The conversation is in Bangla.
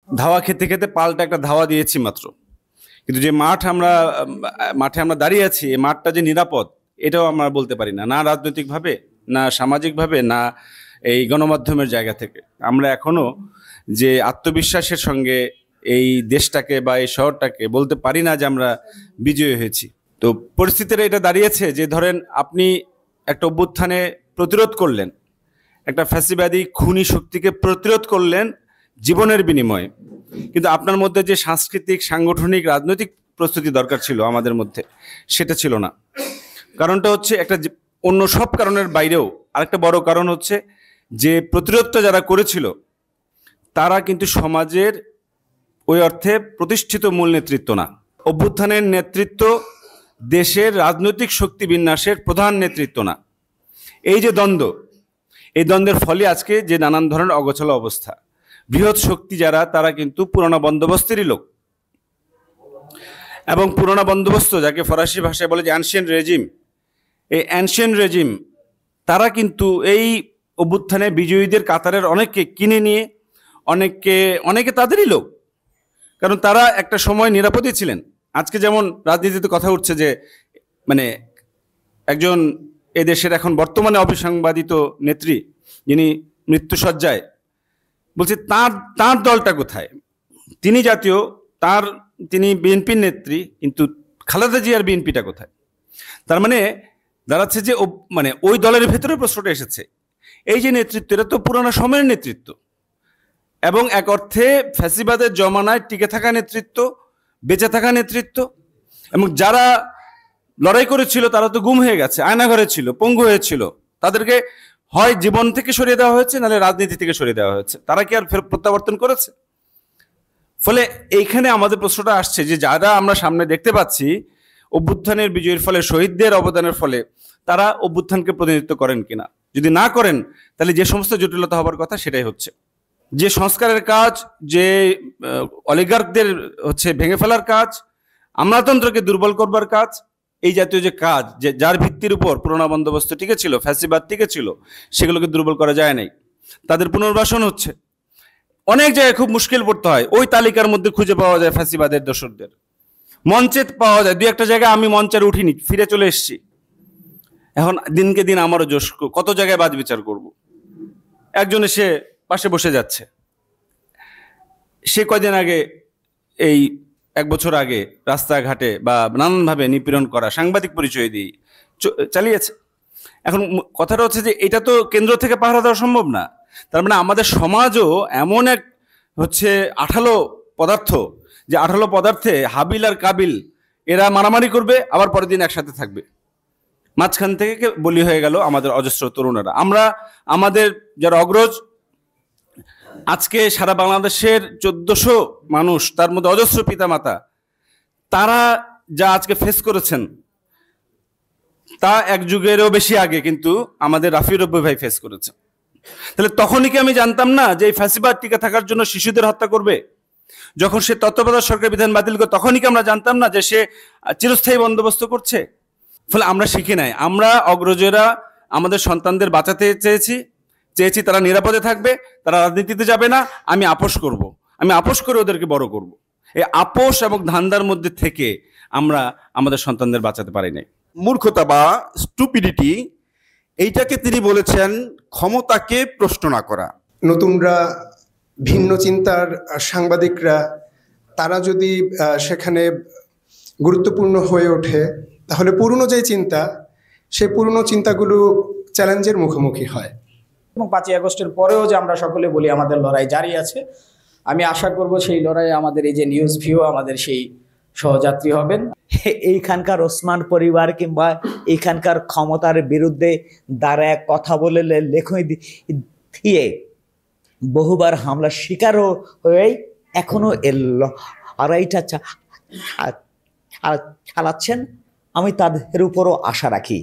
ধাওয়া খেতে খেতে পাল্টা একটা ধাওয়া দিয়েছি মাত্র। কিন্তু যে মাঠে আমরা দাঁড়িয়ে আছি, এই মাঠটা যে নিরাপদ এটাও আমরা বলতে পারি না, না রাজনৈতিকভাবে, না সামাজিকভাবে, না এই গণমাধ্যমের জায়গা থেকে। আমরা এখনো যে আত্মবিশ্বাসের সঙ্গে এই দেশটাকে বা এই শহরটাকে বলতে পারি না যে আমরা বিজয়ী হয়েছি। তো পরিস্থিতিটা এটা দাঁড়িয়েছে যে ধরেন আপনি একটা অভ্যুত্থানে প্রতিরোধ করলেন, একটা ফ্যাসিবাদী খুনি শক্তিকে প্রতিরোধ করলেন জীবনের বিনিময়ে, কিন্তু আপনার মধ্যে যে সাংস্কৃতিক, সাংগঠনিক, রাজনৈতিক প্রস্তুতি দরকার ছিল আমাদের মধ্যে, সেটা ছিল না। কারণটা হচ্ছে অন্য সব কারণের বাইরেও আরেকটা বড় কারণ হচ্ছে যে প্রতিরোধটা যারা করেছিল তারা কিন্তু সমাজের ওই অর্থে প্রতিষ্ঠিত মূল নেতৃত্ব না। অভ্যুত্থানের নেতৃত্ব দেশের রাজনৈতিক শক্তি বিন্যাসের প্রধান নেতৃত্ব না। এই যে দ্বন্দ্ব, এই দ্বন্দ্বের ফলে আজকে যে নানান ধরনের অগোছালো অবস্থা। বৃহৎ শক্তি যারা, তারা কিন্তু পুরোনো বন্দোবস্তেরই লোক, এবং পুরোনো বন্দোবস্ত যাকে ফরাসি ভাষায় বলে যে অ্যানশিয়েন্ট রেজিম, এই অ্যানশিয়েন্ট রেজিম তারা কিন্তু এই অভ্যুত্থানে বিজয়ীদের কাতারের অনেককে কিনে নিয়ে, অনেকে তাদেরই লোক, কারণ তারা একটা সময় নিরাপদে ছিলেন। আজকে যেমন রাজনীতিতে কথা উঠছে যে মানে একজন এদেশের এখন বর্তমানে অবিসংবাদিত নেত্রী যিনি মৃত্যুসজ্জায়, বলছে তার তার দলটা কোথায়? তিনি জাতীয়, তিনি বিএনপির নেত্রী, কিন্তু খালেদা জিয়ার বিএনপিটা কোথায়? তার মানে দাঁড়াচ্ছে যে ওই দলের ভেতরে প্রশ্নটা এসেছে। এই যে নেতৃত্ব, এটা তো পুরানো সময়ের নেতৃত্ব, এবং এক অর্থে ফ্যাসিবাদের জমানায় টিকে থাকা নেতৃত্ব, বেঁচে থাকা নেতৃত্ব, এবং যারা লড়াই করেছিল তারা তো গুম হয়ে গেছে, আয়নাঘরে ছিল, পঙ্গু হয়েছিল, তাদেরকে হয় জীবন থেকে সরিয়ে দেওয়া হয়েছে, নাহলে রাজনীতি থেকে সরিয়ে দেওয়া হয়েছে। তারা কি আর ফের প্রত্যাবর্তন করেছে? ফলে এইখানে আমাদের প্রশ্নটা আসছে যে যারা আমরা সামনে দেখতে পাচ্ছি অভ্যুত্থানের বিজয়ের ফলে, শহীদদের অবদানের ফলে, তারা অভ্যুত্থানকে প্রতিনিধিত্ব করেন কিনা। যদি না করেন, তাহলে যে সমস্ত জটিলতা হবার কথা সেটাই হচ্ছে। যে সংস্কারের কাজ, যে অলিগার্কদের ভেঙে ফেলার কাজ, আমলাতন্ত্রকে দুর্বল করবার কাজ, এই জাতীয় যে কাজ, যে যার ভিত্তির উপর পুরোনো বন্দোবস্ত টিকে ছিল, ফ্যাসিবাদ টিকে ছিল, সেগুলোকে দুর্বল করা যায় নাই। তাদের পুনর্বাসন হচ্ছে। অনেক জায়গায় খুব মুশকিল পড়তে হয়, ওই তালিকার মধ্যে খুঁজে পাওয়া যায় ফ্যাসিবাদের দোসরদের, মঞ্চে পাওয়া যায়। দুই একটা জায়গায় আমি মঞ্চের উঠিনি, ফিরে চলে এসেছি। এখন দিনকে দিন আমারও জোশ, কত জায়গায় বাজ বিচার করব। একজন এসে পাশে বসে যাচ্ছে, সে কয়দিন আগে, এই 1 বছর আগে রাস্তাঘাটে বা নানানভাবে নিপীড়ন করা, সাংবাদিক পরিচয় দিয়ে চালিয়েছে। এখন কথাটা হচ্ছে যে এটা তো কেন্দ্র থেকে পাহারা দেওয়া সম্ভব না। তার মানে আমাদের সমাজও এমন এক আঠালো পদার্থ, যে আঠালো পদার্থে হাবিল আর কাবিল এরা মারামারি করবে, আবার পরের দিন একসাথে থাকবে। মাঝখান থেকে বলি হয়ে গেল আমাদের অজস্র তরুণেরা। আমাদের যারা অগ্রজ, আজকে সারা বাংলাদেশের 1400 মানুষ, তার মধ্যে অজস্র পিতামাতা, তারা যা আজকে ফেস করেছেন তা এক যুগেরও বেশি আগে কিন্তু আমাদের রাফি রব্বি ভাই ফেস করেছে। তাহলে তখনই কি আমি জানতাম না যে এই ফ্যাসিবাদ টিকে থাকার জন্য শিশুদের হত্যা করবে? যখন সে তত্ত্বাবধায়ক সরকার বিধান বাতিল করে, তখনই কি আমরা জানতাম না যে সে চিরস্থায়ী বন্দোবস্ত করছে? ফলে আমরা শিখি নাই। আমরা অগ্রজেরা আমাদের সন্তানদের বাঁচাতে চেয়েছি তারা নিরাপদে থাকবে, তারা রাজনীতিতে যাবে না, আমি আপোষ করে ওদেরকে বড় করব। এই আপোষ এবং ধান্দার মধ্যে থেকে আমরা আমাদের সন্তানদের বাঁচাতে পারি নাই। মূর্খতা বা স্টুপিডিটি, এইটাকে তিনি বলেছেন ক্ষমতাকে প্রশ্ন না করা। নতুনরা, ভিন্ন চিন্তার সাংবাদিকরা, তারা যদি সেখানে গুরুত্বপূর্ণ হয়ে ওঠে, তাহলে পুরনো যে চিন্তা, সেই পুরনো চিন্তাগুলো চ্যালেঞ্জের মুখোমুখি হয়। এবং 5ই আগস্টের পরেও যে আমরা সকলে বলি আমাদের লড়াই জারি আছে, আমি আশা করব সেই লড়াইয়ে আমাদের এই যে নিউজ ভিউ, আমাদের সেই সহযাত্রী হবেন। এইখানকার ওসমান পরিবার কিংবা এইখানকার ক্ষমতার বিরুদ্ধে দাঁড়ায় কথা বলে লেখনী দিয়ে বহুবার হামলার শিকার হয়ে এখনো এর লড়াইটা চালাচ্ছেন। আমি তাদের উপরও আশা রাখি।